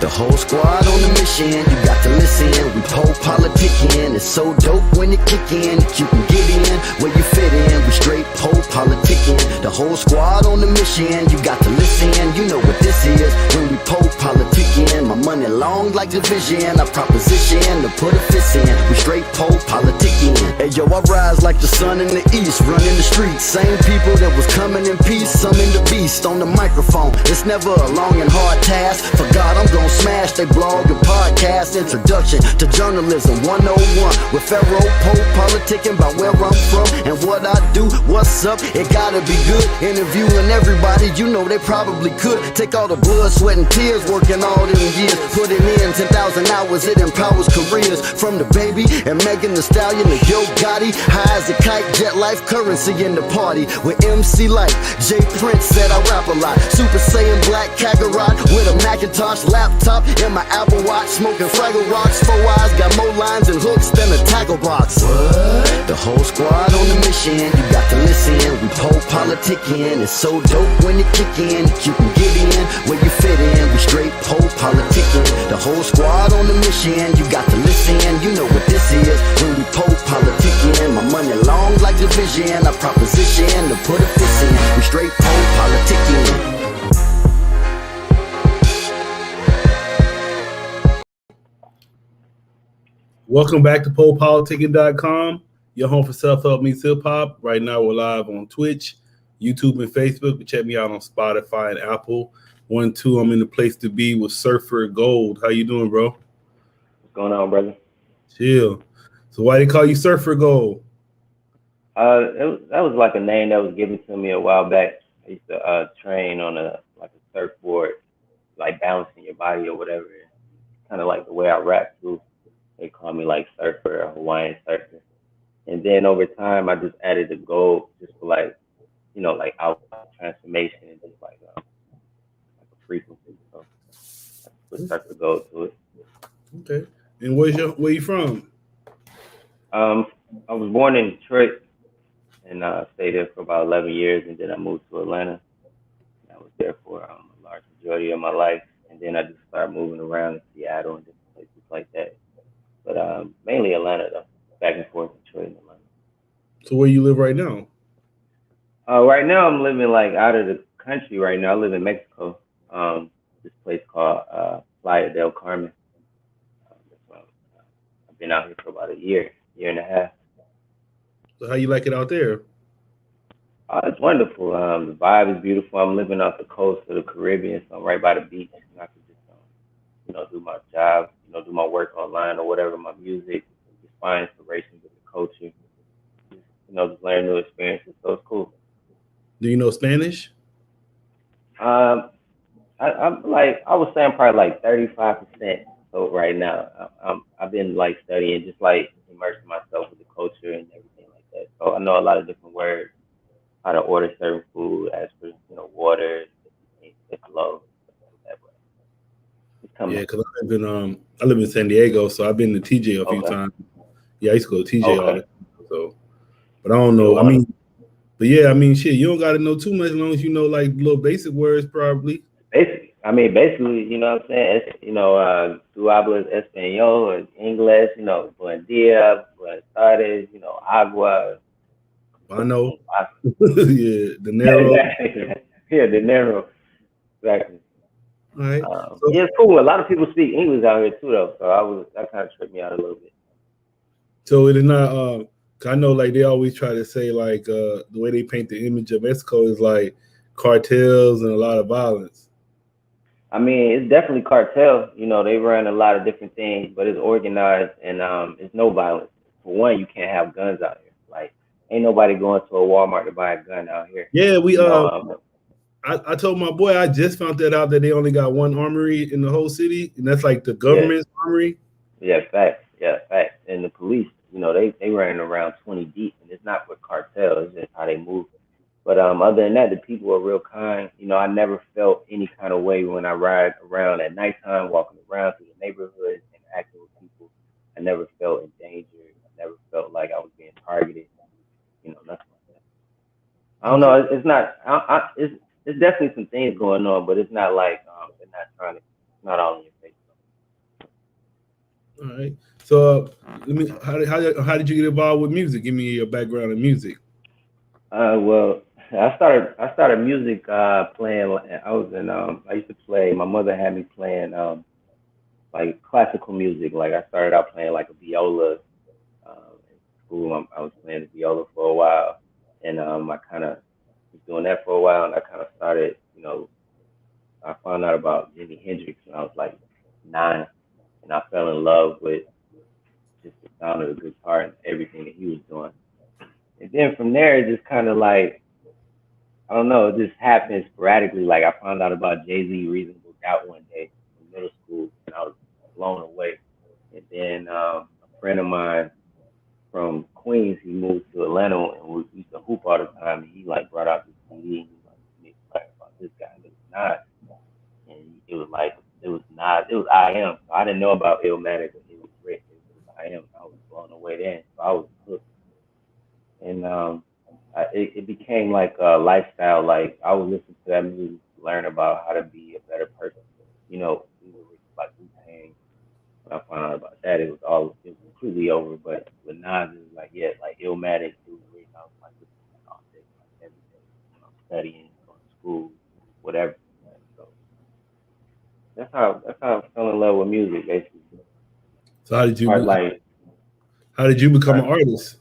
The whole squad on the mission, you got to listen. We PoPolitickin, it's so dope when it kick in. You can get in where you fit in. We straight PoPolitickin. The whole squad on the mission, you got to listen. You know what this is when we PoPolitickin. My money long like the vision, I proposition to put a fist in. We straight PoPolitickin. Hey yo, I rise like the sun in the east, running the streets. Same people that was coming in peace, some in the beast on the microphone. It's never a long and hard task. For God, I'm gonna smash they blog and podcast. Introduction to journalism 101 with Pharaoh PoPolitickin about where I'm from and what I do. What's up? It gotta be good. Interviewing everybody, you know they probably could. Take all the blood, sweat, and tears, working all them years. Putting in 10,000 hours, it empowers careers. From the baby and Megan Thee Stallion to Yo Gotti. High as a kite, jet life currency in the party. With MC Light, J Prince said I rap a lot. Super Saiyan Black Kakarot with a Macintosh laptop and my Apple Watch. Smoking Fraggle Rocks, 4 eyes, got more lines and hooks than a tackle box. What? The whole squad on the mission, you got to listen. We PoPolitickin, it's so dope when it kick in. You can get in where you fit in. We straight PoPolitickin. The whole squad on the mission, you got to listen. You know what this is when we PoPolitickin. My money long like the vision, I proposition to put a fist in. We straight PoPolitickin. Welcome back to PoPolitickin.com, your home for self-help meets hip-hop. Right now we're live on Twitch, YouTube, and Facebook. Check me out on Spotify and Apple. 1, 2, I'm in the place to be with Surfer Gold. How you doing, bro? What's going on, brother? Chill. So why they call you Surfer Gold? That was like a name that was given to me a while back. I used to train on a surfboard, like balancing your body or whatever. Kind of like the way I rap too. They call me like Surfer or Hawaiian Surfer. And then over time, I just added the gold just for like outward transformation and just like a frequency. So I put Surfer Gold to it. Okay. And where you from? I was born in Detroit and stayed there for about 11 years, and then I moved to Atlanta. I was there for a large majority of my life, and then I just started moving around in Seattle and different places like that. But mainly Atlanta, though. Back and forth, Detroit and Atlanta. So where you live right now? Right now, I'm living like out of the country right now. I live in Mexico. This place called Playa del Carmen. I've been out here for about a year and a half. So how you like it out there? It's wonderful. The vibe is beautiful. I'm living off the coast of the Caribbean, so I'm right by the beach. And I can just, do my job, do my work online or whatever, my music, just find inspiration with the culture, just learn new experiences. So it's cool. Do you know Spanish? I'm like, I would say I'm probably like 35%. So right now, I've been like studying, just like immersing myself with the culture and everything like that. So I know a lot of different words, how to order certain food, as for water, low. Yeah, because I live in San Diego, so I've been to TJ a few times. Yeah, I used to go to TJ all the time. So, but I don't know. Shit, you don't got to know too much as long as you know like little basic words, probably. Basically, you know what I'm saying? Tú hablas español or English, buen día, buenas tardes, agua. I know. Yeah, dinero. Yeah, dinero. Exactly. All right. Yeah, it's cool. A lot of people speak English out here too, though. So that kind of tripped me out a little bit. So it is not. I know, like they always try to say, like the way they paint the image of Mexico is like cartels and a lot of violence. I mean, it's definitely cartel. They run a lot of different things, but it's organized and it's no violence. For one, you can't have guns out here. Like, ain't nobody going to a Walmart to buy a gun out here. Yeah, I told my boy I just found that out that they only got one armory in the whole city, and that's like the government's armory. Yeah, facts. Yeah, facts. And the police, they running around 20 deep, and it's not with cartel. It's just how they move. But other than that, the people are real kind. I never felt any kind of way when I ride around at nighttime, walking around through the neighborhood and acting with people. I never felt in danger. I never felt like I was being targeted. Nothing like that. I don't know. It's not. It's definitely some things going on, but it's not like they're not trying to. It's not all in your face. All right. So let me. How did you get involved with music? Give me your background in music. Well, I started music playing. I was in I used to play. My mother had me playing like classical music. Like I started out playing like a viola in school. I was playing the viola for a while, and I kind of was doing that for a while, and I kind of started. I found out about Jimi Hendrix when I was like 9, and I fell in love with just the sound of the guitar and everything that he was doing. And then from there, it just kind of like I don't know, it just happened sporadically. Like I found out about Jay-Z Reasonable Doubt one day in middle school, and I was blown away. And then a friend of mine from Queens, he moved to Atlanta, and we used to hoop all the time. And he like brought out this CD, and he was like, "You need to learn about this guy." And it was not, and it was like it was not, it was I am. So I didn't know about Illmatic, but it was Rick. It was I am. I was blown away then, so I was hooked. And it became like a lifestyle. Like I would listen to that music to learn about how to be a better person. We were like Wu Tang. When I found out about that, it was completely over. But with Nas, it was like yeah, like Illmatic. It was really, I was like listening to all day, like every day. Studying, going to school, whatever. So that's how I fell in love with music, basically. So Part like how did you become uh, an artist?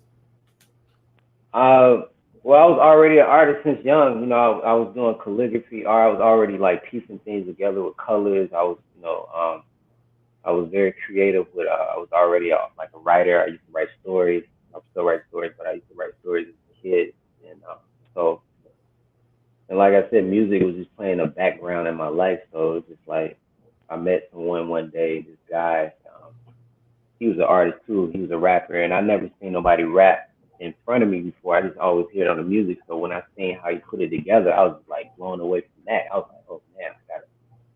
Uh, well, I was already an artist since young. I was doing calligraphy art. I was already like piecing things together with colors. I was very creative with. I was already like a writer. I used to write stories. I still write stories, but I used to write stories as a kid. And so, and like I said, music was just playing a background in my life. So it's just like I met someone one day. This guy. He was an artist too. He was a rapper, and I never seen nobody rap in front of me before. I just always hear it on the music. So when I seen how he put it together, I was like blown away from that. I was like, oh man, I gotta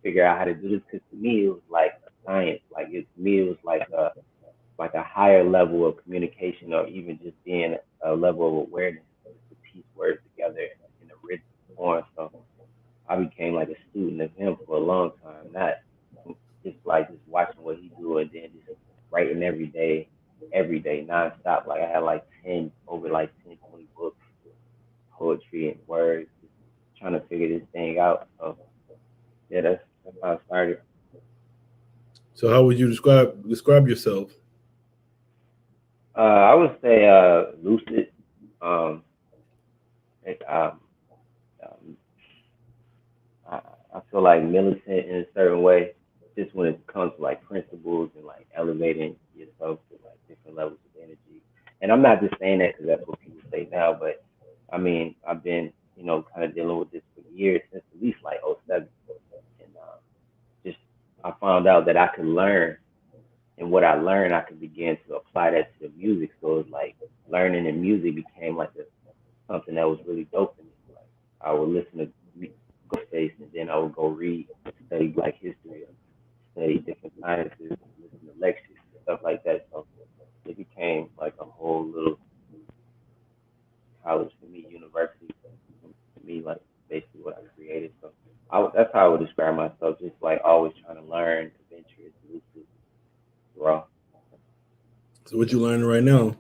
figure out how to do this. Because to me, it was like a science. To me, it was like a higher level of communication, or even just being a level of awareness, just to piece words together in a written form. So I became like a student of him for a long time, not just watching what he do and then just writing every day, nonstop. Like I had like 20 books, poetry and words, just trying to figure this thing out. So yeah, that's how I started. So how would you describe yourself? I would say lucid. Um, like, um, I, I feel like militant in a certain way, just when it comes to like principles and like elevating yourself to like different levels of energy. And I'm not just saying that because that's what people say now, but I mean, I've been, kind of dealing with this for years, since at least like '07. And just, I found out that I could learn. And what I learned, I could begin to apply that to the music. So it's like learning in music became like something that was really dope to me. Like I would listen to Ghostface, and then I would go read, study Black history, study different sciences, listen to lectures and stuff like that. So it became like a whole little college for me, university to me, like basically what I created. So that's how I would describe myself, just like always trying to learn, adventurous, lucid, raw. So what you learning right now?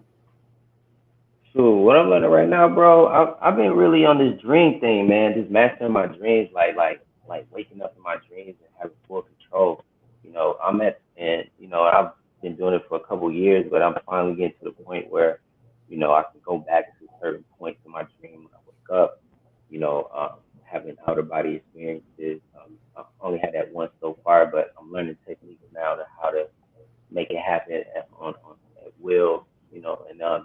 So what I'm learning right now, bro, I've been really on this dream thing, man. Just mastering my dreams, like waking up in my dreams and having full control. I've been doing it for a couple of years, but I'm finally getting to the point where, I can go back to certain points in my dream when I wake up. Having outer body experiences. I've only had that once so far, but I'm learning techniques now to how to make it happen at will. And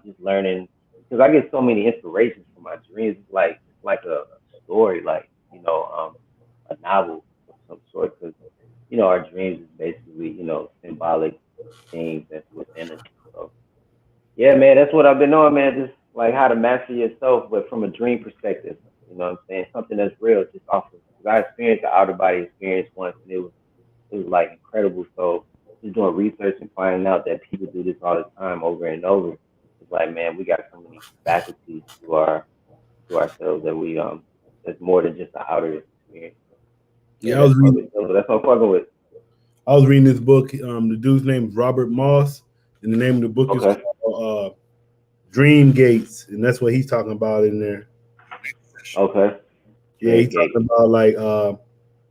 just learning because I get so many inspirations from my dreams. It's like a story, like a novel of some sort. Because our dreams is basically symbolic things that's within us. So yeah, man, that's what I've been on, man. Just like how to master yourself, but from a dream perspective. You know what I'm saying? Something that's real, just off of. Because I experienced the outer body experience once, and it was like incredible. So just doing research and finding out that people do this all the time, over and over. It's like, man, we got so many faculties to ourselves that we that's more than just the outer experience. So, yeah, Yeah, I was that's what reading. that's what I'm fucking with. I was reading this book. The dude's name is Robert Moss, and the name of the book is called Dream Gates, and that's what he's talking about in there. Okay. Yeah, he's talking about like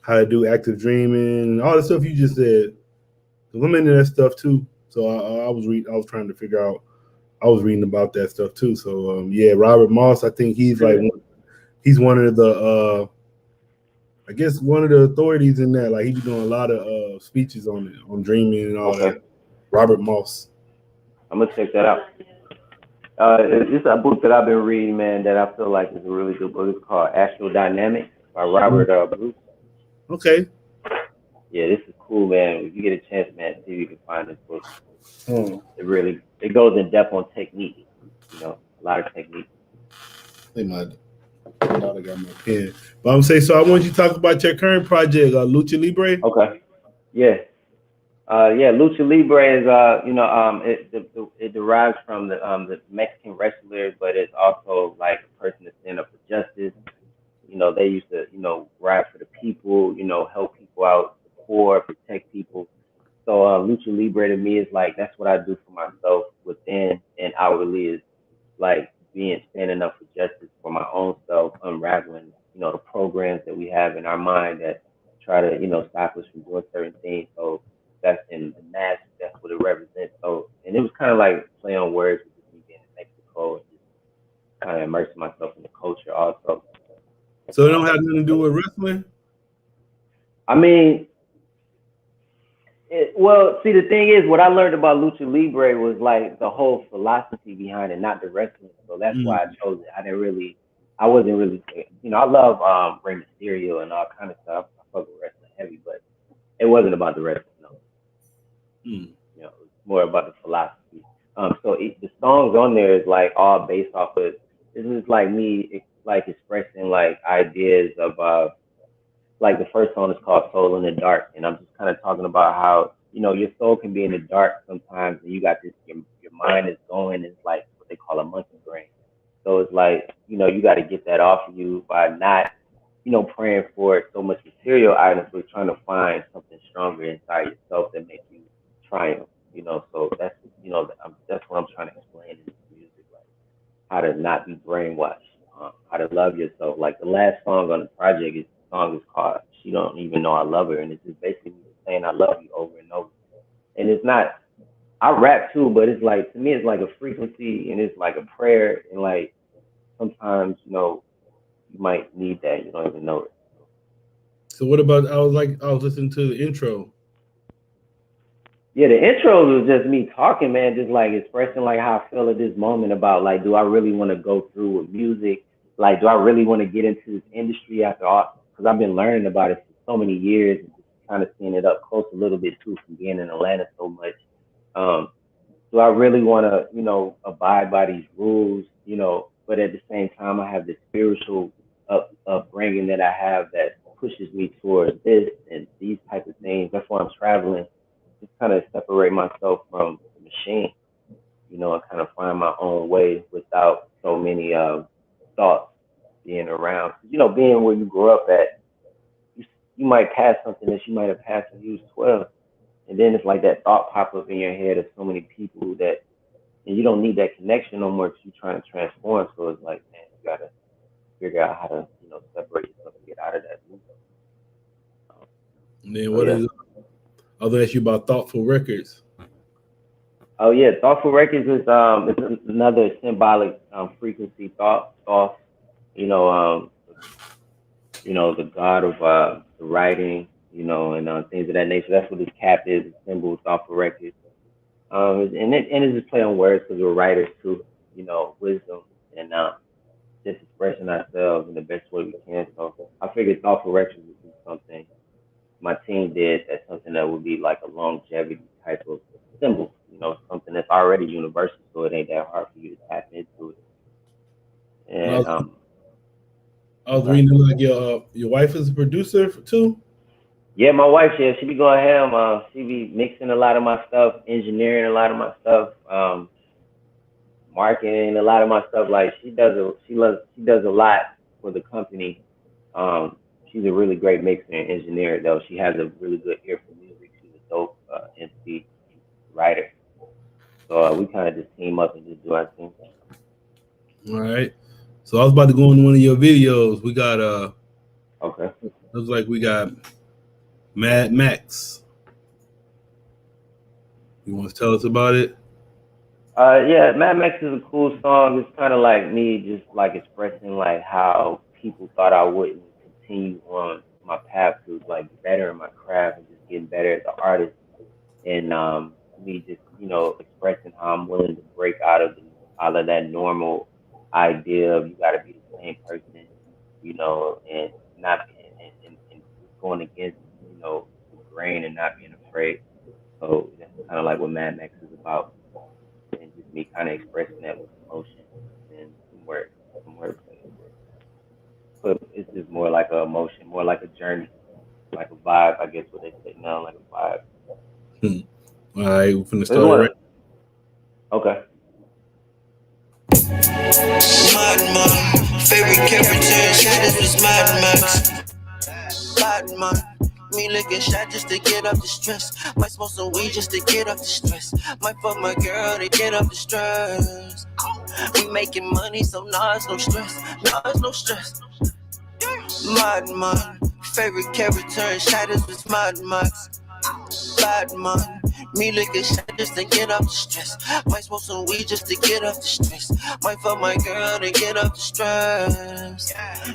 how to do active dreaming and all the stuff you just said. So I'm into that stuff too. So I was trying to figure out. I was reading about that stuff too. So yeah, Robert Moss. I think he's like he's one of the I guess one of the authorities in that. Like he's doing a lot of speeches on it, on dreaming and all that. Robert Moss. I'm gonna check that out. It's a book that I've been reading, man, that I feel like is a really good book. It's called Astral Dynamics by Robert Bruce. Okay. Yeah, this is cool, man. If you get a chance, man, see if you can find this book. It goes in depth on technique. You know, a lot of technique. I got my pen. But I'm saying, so I want you to talk about your current project, Lucha Libre. Okay. Yeah. Lucha Libre is it derives from the Mexican wrestlers, but it's also like a person to stand up for justice. You know, they used to, ride for the people, help people out, the poor, protect people. So Lucha Libre to me is like, that's what I do for myself within and outwardly, is like standing up for justice for my own self, unraveling, the programs that we have in our mind that try to, stop us from doing certain things. So that's in the mask, that's what it represents. So, and it was kind of like play on words with just me being in Mexico and just kind of immersing myself in the culture also. So it don't have nothing to do with wrestling? I mean, well, see, the thing is, what I learned about Lucha Libre was like the whole philosophy behind it, not the wrestling. So that's why I chose it. I wasn't really, I love Rey Mysterio and all kind of stuff. I fuck with wrestling heavy, but it wasn't about the wrestling, no. It was more about the philosophy. So the songs on there is like all based off of, this is like me, like expressing like ideas of, like the first song is called Soul in the Dark. And I'm just kind of talking about how, your soul can be in the dark sometimes, and you got this, your mind is going, it's like what they call a monkey brain. So it's like, you got to get that off of you by not, praying for so much material items, but trying to find something stronger inside yourself that makes you triumph, so that's, that's what I'm trying to explain in this music, like how to not be brainwashed, how to love yourself. Like the last song on the project is called She Don't Even Know I Love Her, and it's just basically saying I love you over and over. And it's not, I rap too, but it's like, to me, it's like a frequency, and it's like a prayer, and like sometimes, you might need that, you don't even know it. So what about, I was listening to the intro. Yeah, the intro was just me talking, man, just like expressing like how I feel at this moment about like, do I really want to go through with music? Like, do I really want to get into this industry after all? Because I've been learning about it for so many years, and just kind of seeing it up close a little bit too from being in Atlanta so much. Do I really want to, abide by these rules, but at the same time, I have this spiritual upbringing that I have that pushes me towards this and these type of things. That's why I'm traveling, just kind of separate myself from the machine, and kind of find my own way without so many thoughts being around. Being where you grew up at, you might pass something that you might have passed when you was 12. And then it's like that thought pop up in your head of so many people that, and you don't need that connection no more because you're trying to transform. So it's like, man, you got to figure out how to, separate yourself and get out of that loop. And then what is, I was going to ask you about Thoughtful Records. Oh yeah, Thoughtful Records is another symbolic frequency thought, the god of the writing, and things of that nature. That's what this cap is, a symbol of Thoughtful Records. And it's just play on words because we're writers too, wisdom and just expressing ourselves in the best way we can. So I figured Thoughtful Records would be something my team did, that's something that would be like a longevity type of symbol, something that's already universal, so it ain't that hard for you to tap into it. And I was reading like your wife is a producer too. Yeah, my wife, she be going ham. She be mixing a lot of my stuff, engineering a lot of my stuff, marketing a lot of my stuff. Like she does a lot for the company. She's a really great mixer and engineer, though. She has a really good ear for music. She's a dope MC writer. So we kind of just team up and just do our thing. All right. So I was about to go into one of your videos. We got Okay. looks like we got Mad Max. You want to tell us about it? Yeah, Mad Max is a cool song. It's kind of like me just like expressing like how people thought I wouldn't continue on my path to like better in my craft and just getting better as an artist. And me just, you know, expressing how I'm willing to break out of that normal idea of you got to be the same person, you know, and not and going against, you know, the grain and not being afraid. So that's kind of like what Mad Max is about, and just me kind of expressing that with emotion and some words. But it's just more like an emotion, more like a journey, like a vibe. I guess what they say now, like a vibe. All right, we're finna start right. Okay. Madman, favorite character, shadows was Mad Max. Madman, me looking shot just to get up the stress. Might smoke some weed just to get up the stress. Might fuck my girl to get up the stress. We making money, so nah, it's no stress. Nah, it's no stress. Madman, favorite character, shadows was Mad Max. Badman, me looking shot just to get up the stress. Might smoke some weed just to get up the stress. Might fuck my girl to get up the stress.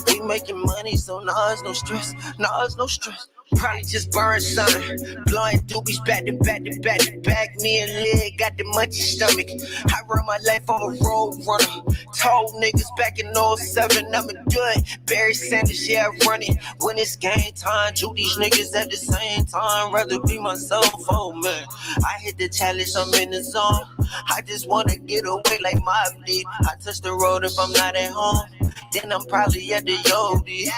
We making money, so nah, it's no stress. Nah, it's no stress. Probably just burn something. Blowing doobies back to back to back to back. Me and Lid got the munchy stomach. I run my life on a road runner. Told niggas back in 07 I'm a good Barry Sanders, yeah, I run it. When it's game time, do these niggas at the same time. Rather be myself, oh man. I hit the chalice, I'm in the zone. I just wanna get away like my bleed. I touch the road if I'm not at home. Then I'm probably at the yogi.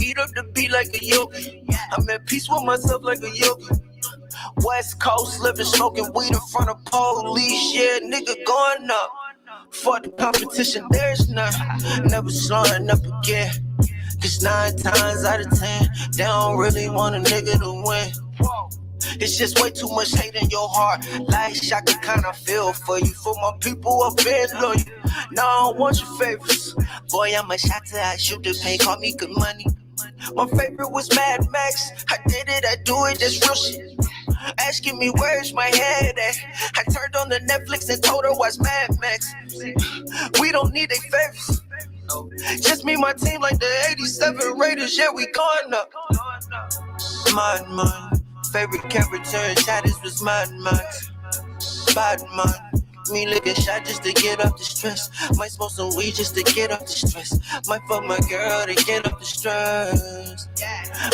Eat up the beat like a yogi. I'm at peace with myself like a yogi. West Coast living, smoking weed in front of police. Yeah, nigga going up. For the competition, there's none. Never slowing up again. Cause 9 times out of 10, they don't really want a nigga to win. It's just way too much hate in your heart. Like I can kinda feel for you. For my people up in loyal. Now I don't want your favorites. Boy, I'm a shotter, I shoot the paint, call me good money. My favorite was Mad Max. I did it, I do it, that's real shit. Asking me where's my head at. I turned on the Netflix and told her watch Mad Max. We don't need a favorites. Just me, my team like the 87 Raiders. Yeah, we going up. Man. Favorite character in shadows was Mad Max. Badman, me looking shot just to get up the stress. Might smoke some weed just to get up the stress. Might fuck my girl to get up the stress.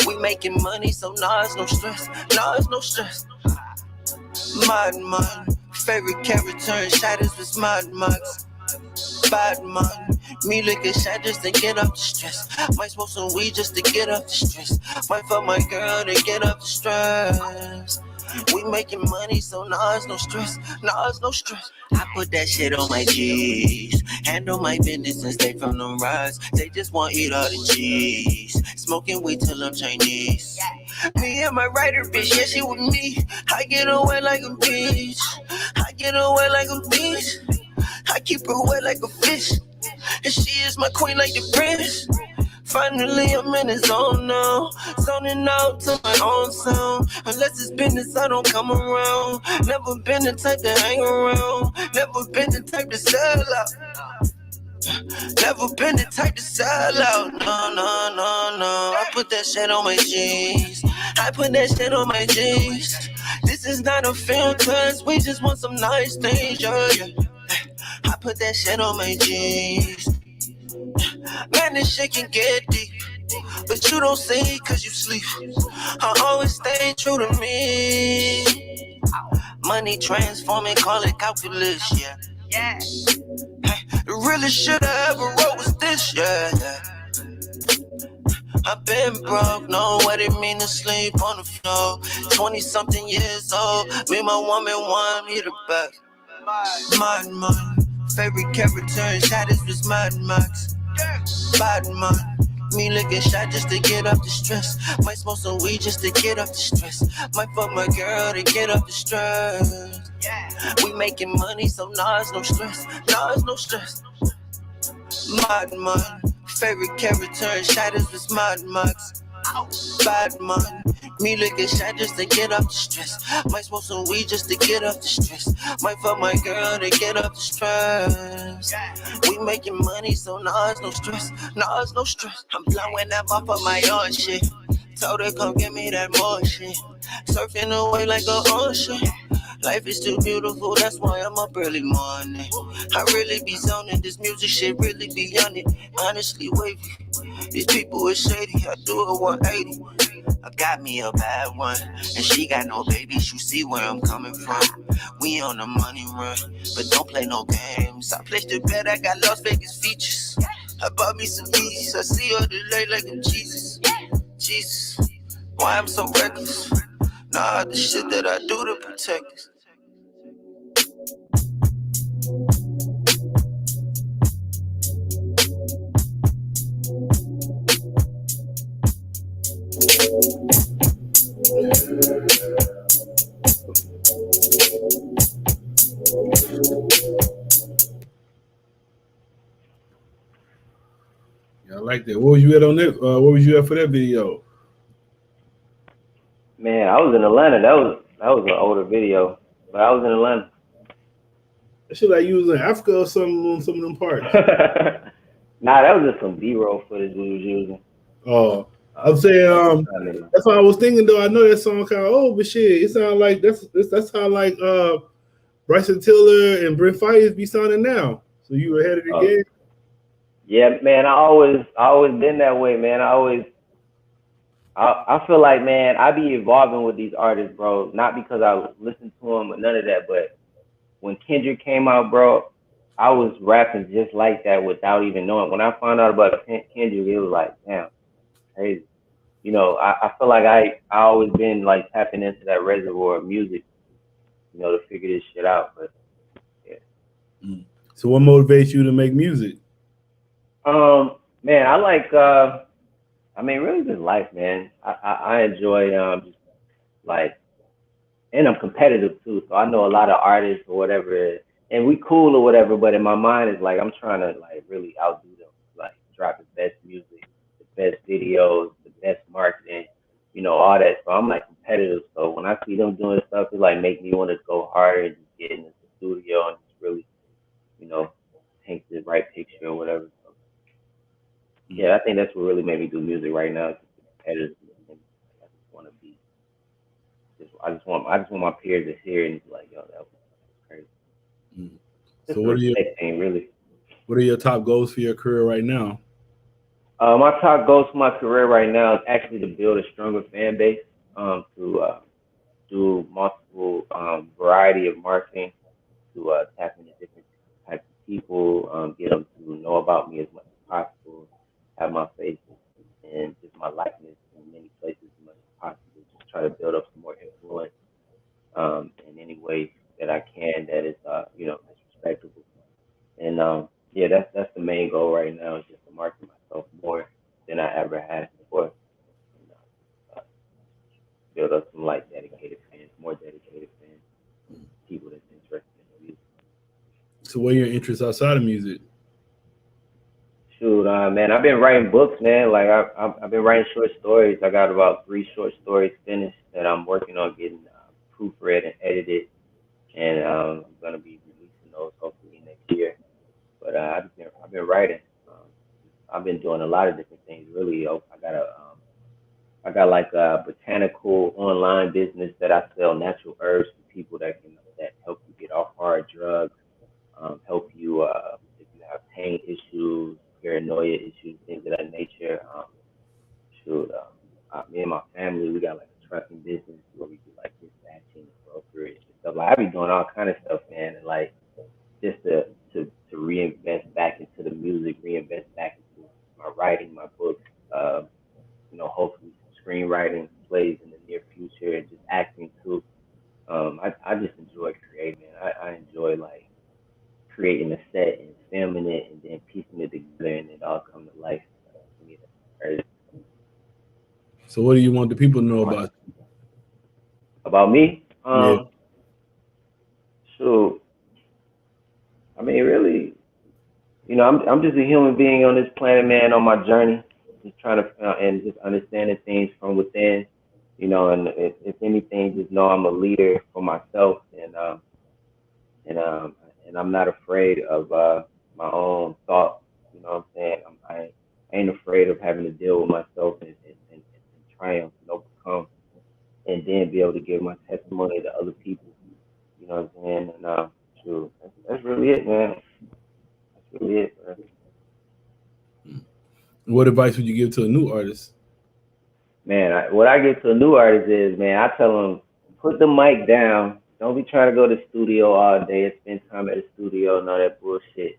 We making money, so nah, it's no stress. Nah, it's no stress. Madman, favorite character in shadows was Mad Max. Badman, me looking shot just to get up the stress. Might smoke some weed just to get up the stress. Might fuck my girl to get up the stress. We making money, so nah, it's no stress. Nah, it's no stress. I put that shit on my G's. Handle my business and stay from them rides. They just want to eat all the cheese. Smoking weed till I'm Chinese. Me and my writer bitch, yeah, she with me. I get away like a bitch. I get away like a bitch. I keep her wet like a fish. And she is my queen like the prince. Finally, I'm in the zone now. Zoning out to my own sound. Unless it's business, I don't come around. Never been the type to hang around. Never been the type to sell out. Never been the type to sell out. No. I put that shit on my jeans. I put that shit on my jeans. This is not a film class. We just want some nice things, yeah. I put that shit on my jeans. Man, this shit can get deep, but you don't see cause you sleep. I always stay true to me. Money transforming, call it calculus, yeah. Hey, the realest shit I ever wrote was this, yeah. I've been broke, know what it mean to sleep on the floor. 20-something years old, me and my woman want me the best. Man, favorite character in shadows was Mad Max. Badman, Me looking shy just to get up the stress. Might smoke some weed just to get up the stress. Might fuck my girl to get up the stress. We making money, so nah, it's no stress. Nah, it's no stress. Mod man, favorite character in shadows was Mod Max. Bad man, me looking shy just to get up the stress. Might smoke some weed just to get up the stress. Might fuck my girl to get up the stress. We making money, so nah, it's no stress. Nah, it's no stress. I'm blowing that off of my own shit. Told her come give me that more shit. Surfing away like an ocean. Life is too beautiful, that's why I'm up early morning. I really be zoning, this music shit really be on it. Honestly, wavy. These people are shady, I do a 180. I got me a bad one, and she got no babies. You see where I'm coming from. We on the money run, but don't play no games. I placed the bet, I got Las Vegas features. I bought me some Yeezys, I see her delay like I'm Jesus. Jesus, why I'm so reckless? Nah, the shit that I do to protect us. Yeah, I like that. What was you at on that? What was you at for that video? Man, I was in Atlanta. That was an older video, but I was in Atlanta. That shit like you was in Africa or something on some of them parts. Nah, that was just some B-roll footage we was using. Oh, I'm saying that's what I was thinking though. I know that song kind of old, but shit, it sounds like that's how like Bryson Tiller and Brent Fayez be sounding now. So you ahead of the game. Yeah, man. I always been that way, man. I feel like, man, I be evolving with these artists, bro. Not because I listen to them or none of that, but when Kendrick came out, bro, I was rapping just like that without even knowing. When I found out about Kendrick, it was like, damn, crazy. You know, I feel like I always been like tapping into that reservoir of music, you know, to figure this shit out. But yeah. So what motivates you to make music? Man, I like really just life, man. I enjoy just like, and I'm competitive too, so I know a lot of artists or whatever, and we cool or whatever, but in my mind it's like I'm trying to like really outdo them, like drop the best music, the best videos, the best marketing, you know, all that. So I'm like competitive. So when I see them doing stuff, it like make me want to go harder and just get in the studio and just really, you know, paint the right picture or whatever. So yeah, I think that's what really made me do music right now. It's just competitive. And I just want to be. I just want my peers to hear and be like, yo, that was crazy. So what are your top goals for your career right now? My top goals for my career right now is actually to build a stronger fan base, to do multiple variety of marketing, to tap into different types of people, get them to know about me as much as possible, have my face and just my likeness in many places as much as possible. Just try to build up some more influence in any way that I can that is you know, that's respectable. And yeah, that's the main goal right now is just to market myself more than I ever had before. And, build up some like dedicated fans, more dedicated fans, people that's interested in the music. So what are your interests outside of music? Shoot, man, I've been writing books, man. Like I've been writing short stories. I got about 3 short stories finished that I'm working on getting proofread and edited, and I'm gonna be releasing those hopefully next year. But I've been writing. I've been doing a lot of different things. Really, I got like a botanical online business that I sell natural herbs to people that help you get off hard drugs, help you if you have pain issues, paranoia issues, things of that nature. Me and my family, we got like a trucking business where we do like dispatching and brokerage and stuff. Like I be doing all kind of stuff, man, and like just to reinvest back into the music, reinvest back into my writing, my books. You know, hopefully some screenwriting plays in the near future and just acting too. I just enjoy creating. I enjoy like creating a set and filming it and then piecing it together and it all come to life. To me, that's crazy. So what do you want the people to know about you? About me? Yeah. So, I mean, really, you know, I'm just a human being on this planet, man, on my journey, just trying to and just understanding things from within, you know, and if anything, just know I'm a leader for myself, and um and I'm not afraid of my own thoughts. You know what I'm saying? I ain't afraid of having to deal with myself and triumph and overcome, and then be able to give my testimony to other people. You know what I'm saying? And true, that's really it, man. That's really it, man. What advice would you give to a new artist? Man, what I give to a new artist is, man, I tell them, put the mic down. Don't be trying to go to the studio all day and spend time at the studio and all that bullshit.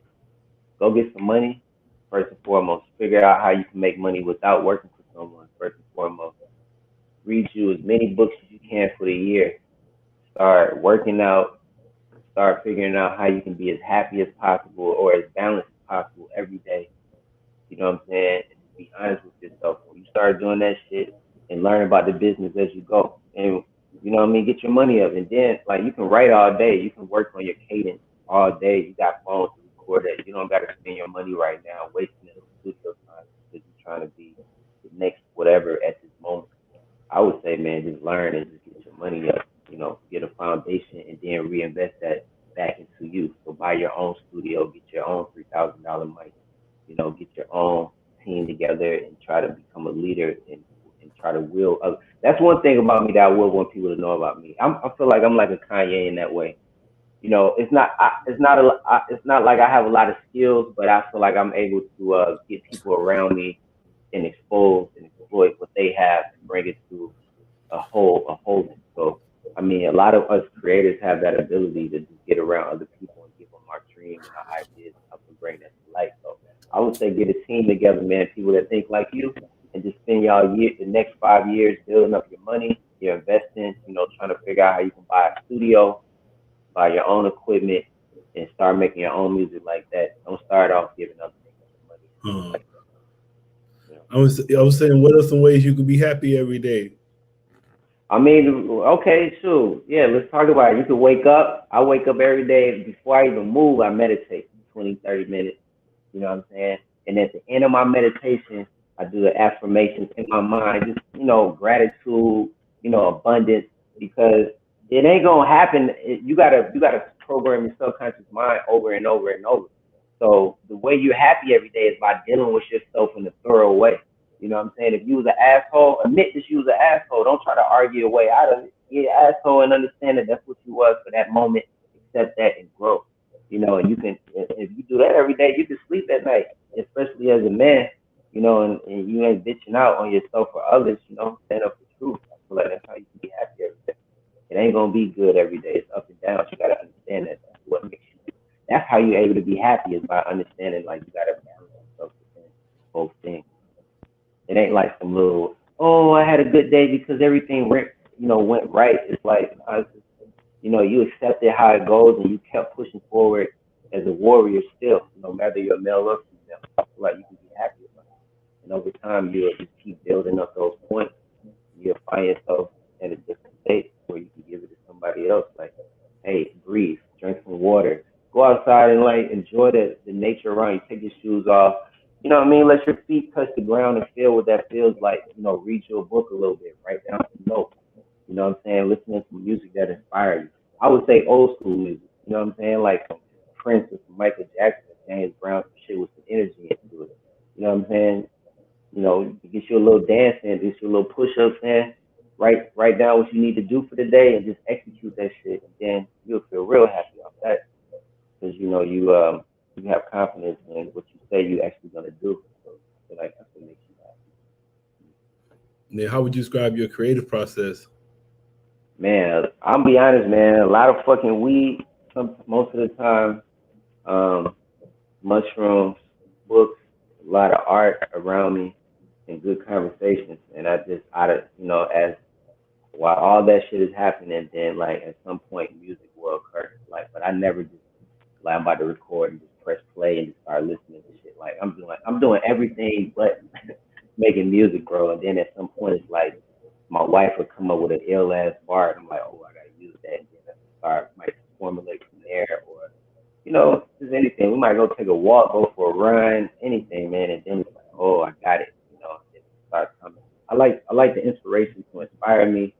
Go get some money, first and foremost. Figure out how you can make money without working for someone, first and foremost. Read you as many books as you can for the year. Start working out. Start figuring out how you can be as happy as possible or as balanced as possible every day. You know what I'm saying? And just be honest with yourself. When you start doing that shit and learn about the business as you go, and you know what I mean, get your money up, and then like you can write all day, you can work on your cadence all day. You got phones to record it. You don't got to spend your money right now wasting it on studio time because you're trying to be the next whatever at this moment. I would say, man, just learn and just get your money up. You know, get a foundation and then reinvest that back into you. So buy your own studio, get your own $3,000 mic. You know, get your own team together and try to become a leader and try to will. That's one thing about me that I would want people to know about me. I feel like I'm like a Kanye in that way. You know, it's not like I have a lot of skills, but I feel like I'm able to get people around me and expose and exploit what they have and bring it to a wholeness. So I mean, a lot of us creators have that ability to just get around other people and give them our dreams and our ideas and help them bring that to life. So I would say get a team together, man, people that think like you, and just spend the next 5 years building up your money, your investing, you know, trying to figure out how you can buy a studio, buy your own equipment, and start making your own music like that. Don't start off giving other niggas money. Like that, you know? I was saying, what are some ways you could be happy every day? I mean, okay, sure. Yeah, let's talk about it. You can wake up. I wake up every day. Before I even move, I meditate 20, 30 minutes. You know what I'm saying? And at the end of my meditation, I do the affirmations in my mind, just, you know, gratitude, you know, abundance, because it ain't gonna happen. You gotta program your subconscious mind over and over and over. So the way you're happy every day is by dealing with yourself in a thorough way. You know what I'm saying? If you was an asshole, admit that you was an asshole. Don't try to argue your way out of it. Get an asshole and understand that that's what you was for that moment. Accept that and grow. You know, and you can, if you do that every day, you can sleep at night, especially as a man, you know, and you ain't bitching out on yourself or others, you know, stand up for truth. I feel like that's how you can be happy every day. It ain't going to be good every day. It's up and down. You got to understand that. That's what makes you, that's how you're able to be happy, is by understanding, like, you got to balance yourself within both things. It ain't like some little, oh, I had a good day because everything went, you know, went right. It's like, you know, you accepted how it goes and you kept pushing forward as a warrior still, no matter you're male or female. I feel like you can be happy about it. And over time, you'll just keep building up those points. You'll find yourself in a different state where you can give it to somebody else. Like, hey, breathe, drink some water, go outside and like enjoy the nature around you. Take your shoes off. You know what I mean? Let your feet touch the ground and feel what that feels like. You know, read your book a little bit, write down some notes. You know what I'm saying? Listen to some music that inspires you. I would say old school music. You know what I'm saying? Like from Prince or some Michael Jackson, James Brown, some shit with some energy into it. You know what I'm saying? You know, get you a little dance in, get you a little push-ups in, write down what you need to do for the day and just execute that shit. And then you'll feel real happy off that. Because, you know, you have confidence in what you say you actually going to do. So I feel like that's what makes you happy. Now, how would you describe your creative process? Man, I'll be honest, man. A lot of fucking weed, most of the time. Mushrooms, books, a lot of art around me, and good conversations. And you know, as while all that shit is happening, then like at some point music will occur. Like, but I never just like I'm about to record and just press play and just start listening to shit. Like I'm doing everything but making music, bro. And then at some point, it's like my wife would come up with an ill ass bar, and I'm like, oh, I gotta use that. And then I start might formulate from there, or just anything. We might go take a walk, go for a run, anything, man. And then it's like, oh, I got it. And it starts coming. I like the inspiration to inspire me.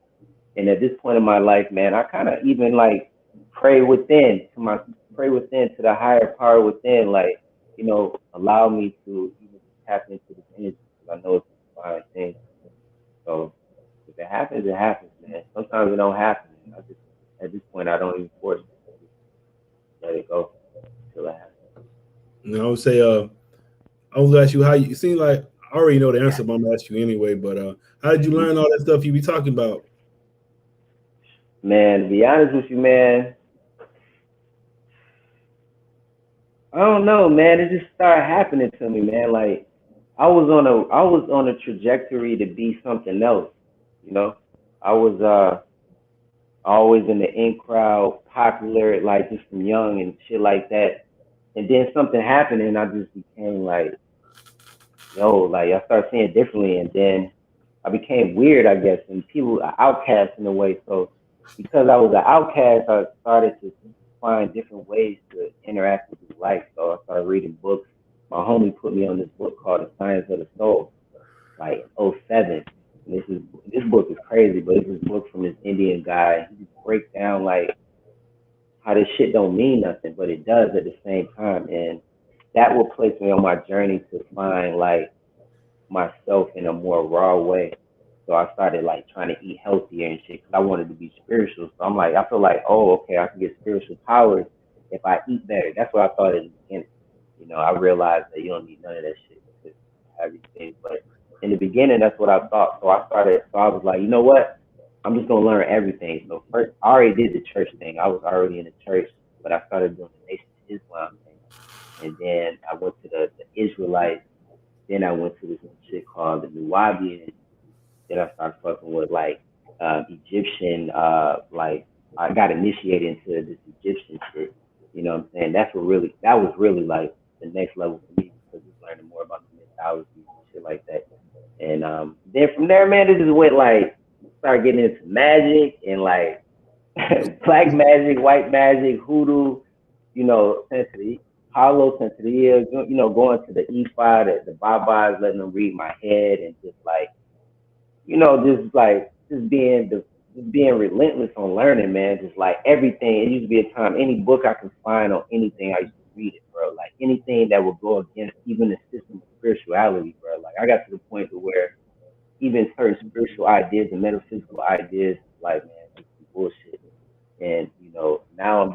And at this point in my life, man, I kind of even like pray within to the higher power within, like, allow me to even tap into this energy, because I know it's a divine thing. So if it happens, it happens, man. Sometimes it don't happen. I just at this point I don't even force it. I just let it go until it happens. I would say, I was ask you how you seem like I already know the answer, but I'm gonna ask you anyway. But how did you learn all that stuff you be talking about? Man, to be honest with you, man, I don't know, man. It just started happening to me, man. Like I was on a trajectory to be something else. I was always in the in crowd, popular, like just from young and shit like that. And then something happened, and I just became like, like I started seeing differently, and then I became weird, I guess, and people are outcast in a way. So because I was an outcast, I started to find different ways to interact with life. So I started reading books. My homie put me on this book called The Science of the Soul, like '07. And this book is crazy, but it's this book from this Indian guy. He just breaks down like how this shit don't mean nothing, but it does at the same time. And that will place me on my journey to find like myself in a more raw way. So I started like trying to eat healthier and shit because I wanted to be spiritual. So I'm like, I feel like, oh, okay, I can get spiritual powers if I eat better. That's what I thought in the beginning. I realized that you don't need none of that shit to have these things. But in the beginning, that's what I thought. So I was like, you know what? I'm just gonna learn everything. So first, I already did the church thing. I was already in the church, but I started doing the Nation of Islam thing. And then I went to the Israelites. Then I went to this shit called the Nubian. Then I started fucking with like Egyptian, like I got initiated into this Egyptian shit. You know what I'm saying? That was really like the next level for me, because it's learning more about the mythology and shit like that. And then from there, man, it just went like, started getting into magic and like black magic, white magic, hoodoo, Paulo Santeria, going to the Ifa, the Babas, letting them read my head, and just like, just being relentless on learning, man. Just like everything. It used to be a time, any book I could find on anything, I used to read it, bro. Like anything that would go against even the system of spirituality, bro. Like I got to the point to where even certain spiritual ideas and metaphysical ideas, like, man, this is bullshit. And now I'm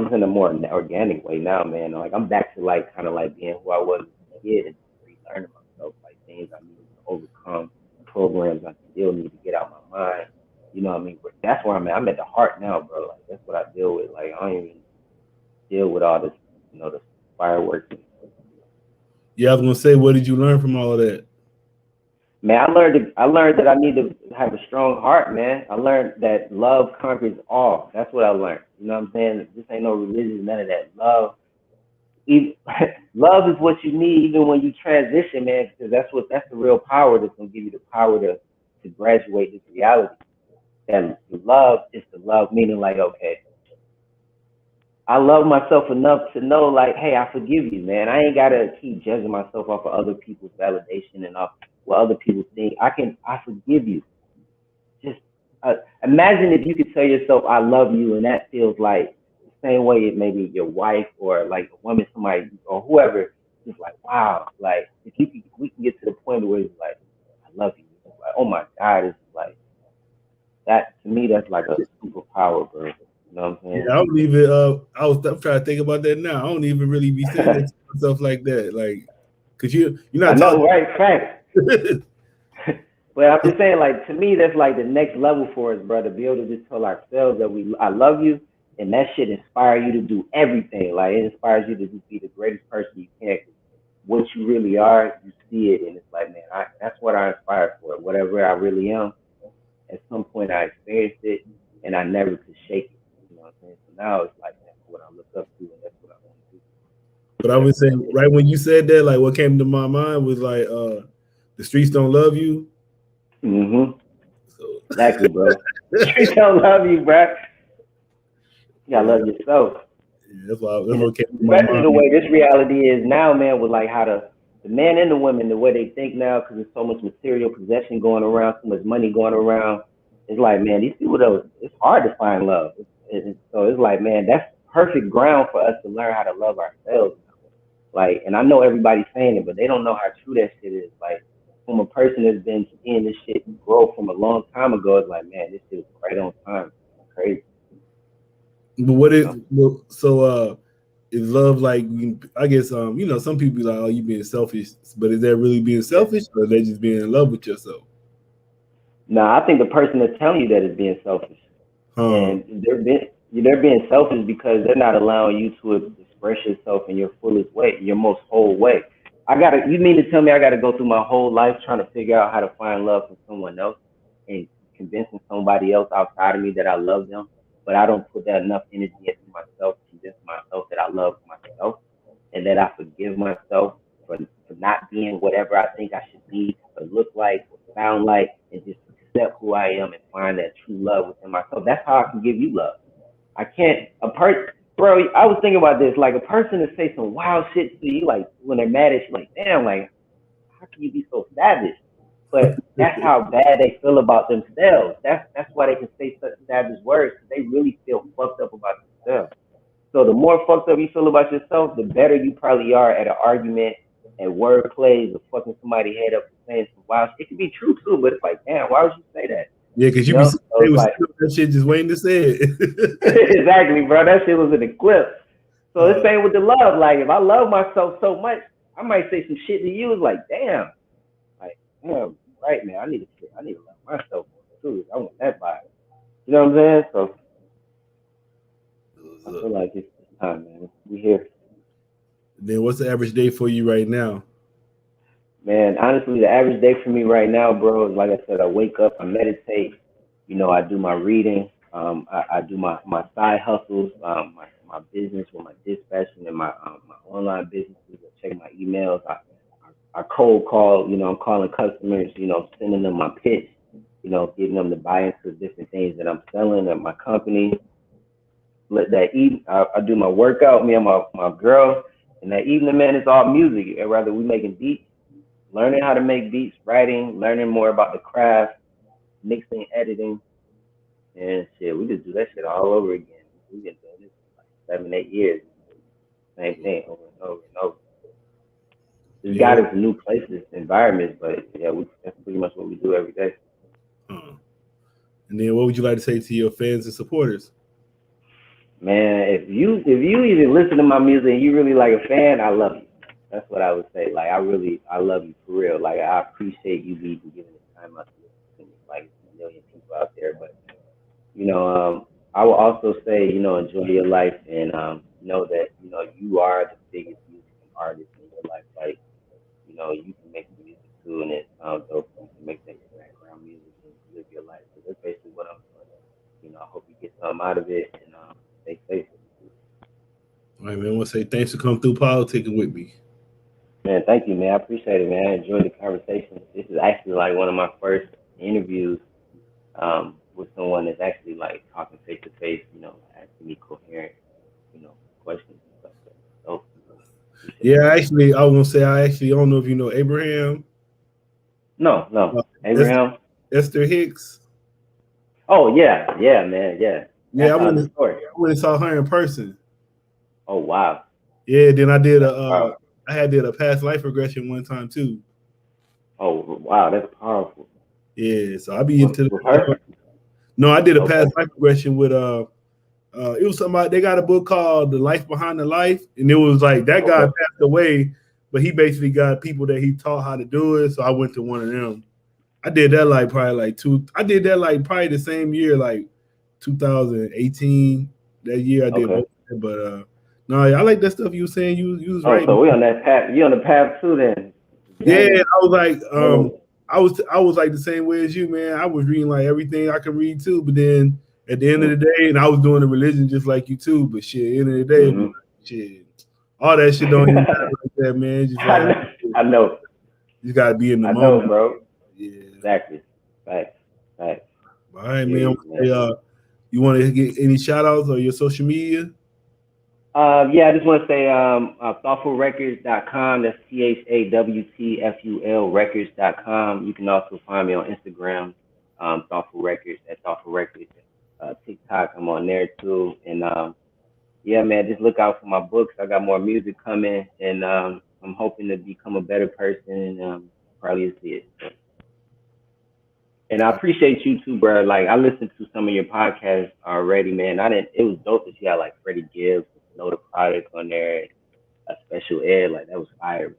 just in a more organic way now, man. Like I'm back to like kind of like being who I was as a kid and relearning myself, like things I needed to overcome, programs I still need to get out of my mind. You know what I mean? But that's where I'm at. I'm at the heart now, bro. Like that's what I deal with. Like I don't even deal with all this, the fireworks. Yeah, I was gonna say, what did you learn from all of that? Man, I learned that I need to have a strong heart, man. I learned that love conquers all. That's what I learned. You know what I'm saying? This ain't no religion, none of that. Love is what you need even when you transition, man, because that's the real power that's gonna give you the power to graduate this reality. And love is the love, meaning like, okay, I love myself enough to know, like, hey, I forgive you, man. I ain't gotta keep judging myself off of other people's validation and off what other people think. I forgive you. Just imagine if you could tell yourself, I love you, and that feels like the same way it maybe your wife or like a woman, somebody or whoever, just like, wow, like if we can get to the point where it's like, I love you. It's like, oh my God, it's like that to me. That's like a superpower, bro. You know what I'm saying? Yeah, I don't even. I'm trying to think about that now. I don't even really be saying that to stuff like that, like, cause you're not. I know, right? Fact. But I'm just saying, like, to me, that's like the next level for us, bro. To be able to just tell ourselves that I love you, and that shit inspire you to do everything. Like it inspires you to just be the greatest person you can. What you really are, you see it, and it's like, man, that's what I aspire for. Whatever I really am, at some point I experienced it, and I never could shake it. You know what I'm saying? So now it's like that's what I look up to, and that's what I want to do. But I was saying, right when you said that, like what came to my mind was like, The streets don't love you. Mm-hmm. So Exactly, bro. The streets don't love you, bro. You gotta love yourself. yeah, that's what came to my Especially mind. the way this reality is now, man, with like how the men and the women, the way they think now, because there's so much material possession going around, so much money going around. It's like, man, these people, though, it's hard to find love. So it's like, man, that's perfect ground for us to learn how to love ourselves. Like, and I know everybody's saying it, but they don't know how true that shit is. Like, from a person that's been seeing this shit grow from a long time ago, it's like, man, this shit is right on time. It's crazy. But what is so? Is love like? I guess some people be like, "Oh, you being selfish," but is that really being selfish, or are they just being in love with yourself? Nah, I think the person that's telling you that is being selfish, and they're being selfish because they're not allowing you to express yourself in your fullest way, your most whole way. You mean to tell me I gotta go through my whole life trying to figure out how to find love from someone else and convincing somebody else outside of me that I love them, but I don't put that enough energy into myself to convince myself that I love myself and that I forgive myself for not being whatever I think I should be or look like or sound like, and just accept who I am and find that true love within myself. That's how I can give you love. I can't, bro, I was thinking about this, like a person to say some wild shit to you, like when they're mad at you, like, damn, like, how can you be so savage? But that's how bad they feel about themselves. That's why they can say such savage words, because they really feel fucked up about themselves. So the more fucked up you feel about yourself, the better you probably are at an argument, at word plays, or fucking somebody's head up and saying some wild shit. It could be true too, but it's like, damn, why would you say that? Yeah, because they was like, that shit just waiting to say it. Exactly, bro. That shit was in the clip. So the same with the love. Like, if I love myself so much, I might say some shit to you. It's like, damn, right, man. I need to love myself too. I want that vibe. You know what I'm saying? So I feel like it's time, man. We here. Then what's the average day for you right now? Man, honestly, the average day for me right now, bro, is like I said, I wake up, I meditate, I do my reading, I do my side hustles, my business with my dispatching and my online businesses. I check my emails. I cold call, I'm calling customers, sending them my pitch, getting them to buy into different things that I'm selling at my company. I do my workout, me and my girl, and that evening, man, it's all music. Rather, we making beats. Learning how to make beats, writing, learning more about the craft, mixing, editing, and shit. We just do that shit all over again. We've been doing this for like 7-8 years. Same thing over and over and over. It's got us new places, environments, but yeah, that's pretty much what we do every day. And then what would you like to say to your fans and supporters? Man, if you even listen to my music and you really like a fan, I love you. That's what I would say. Like, I love you for real. Like, I appreciate you even giving the time out to listen to me. Like, a million people out there. But, I will also say, enjoy your life and know that, you are the biggest music artist in your life. Like, you can make the music too, and it sounds dope. You can make that background music and live your life. So that's basically what I'm doing. I hope you get something out of it and stay safe. All right, man. I want to say thanks for coming through politicking with me. Man, thank you, man. I appreciate it, man. I enjoyed the conversation. This is actually like one of my first interviews with someone that's actually like talking face to face, asking me coherent, questions and stuff. So, yeah, actually, I was gonna say I don't know if you know Abraham. No, Abraham. Esther Hicks. Oh yeah, man, yeah. Yeah, I went and saw her in person. Oh wow. Yeah, then I did a past life regression one time too. Oh wow, that's powerful. Yeah, so I be into her. No, I did a past life regression with it was somebody. They got a book called The Life Behind the Life, and it was like that guy passed away, but he basically got people that he taught how to do it. So I went to one of them. I did that I did that probably the same year, like 2018. That year I did both, but no, I like that stuff you were saying. You was right. So we on that path. You on the path too, then? Yeah, I was like, I was like the same way as you, man. I was reading like everything I could read too, but then at the end of the day, and I was doing the religion just like you too. But shit, at the end of the day, shit, all that shit don't even matter like that, man. Just like, I know. You gotta be in the I moment. know, bro. Yeah. Exactly. Facts. Facts. All right, Yeah, man. Hey, you want to get any shout outs or your social media? Yeah, I just want to say thoughtfulrecords.com. That's THAWTFUL records.com. You can also find me on Instagram, Thoughtful Records, at Thoughtful Records. TikTok, I'm on there too. And yeah, man, just look out for my books. I got more music coming, and I'm hoping to become a better person. Probably see it. And I appreciate you too, bro. Like, I listened to some of your podcasts already, man. It was dope that you had like Freddie Gibbs, Know the Product on there, a special ed. Like, that was fire, man.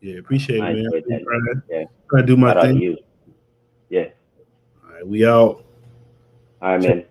Yeah, appreciate I it, man. enjoyed that. Yeah. Trying to do my Shout out to thing. you. Yeah. All right, we out. All right, man. Check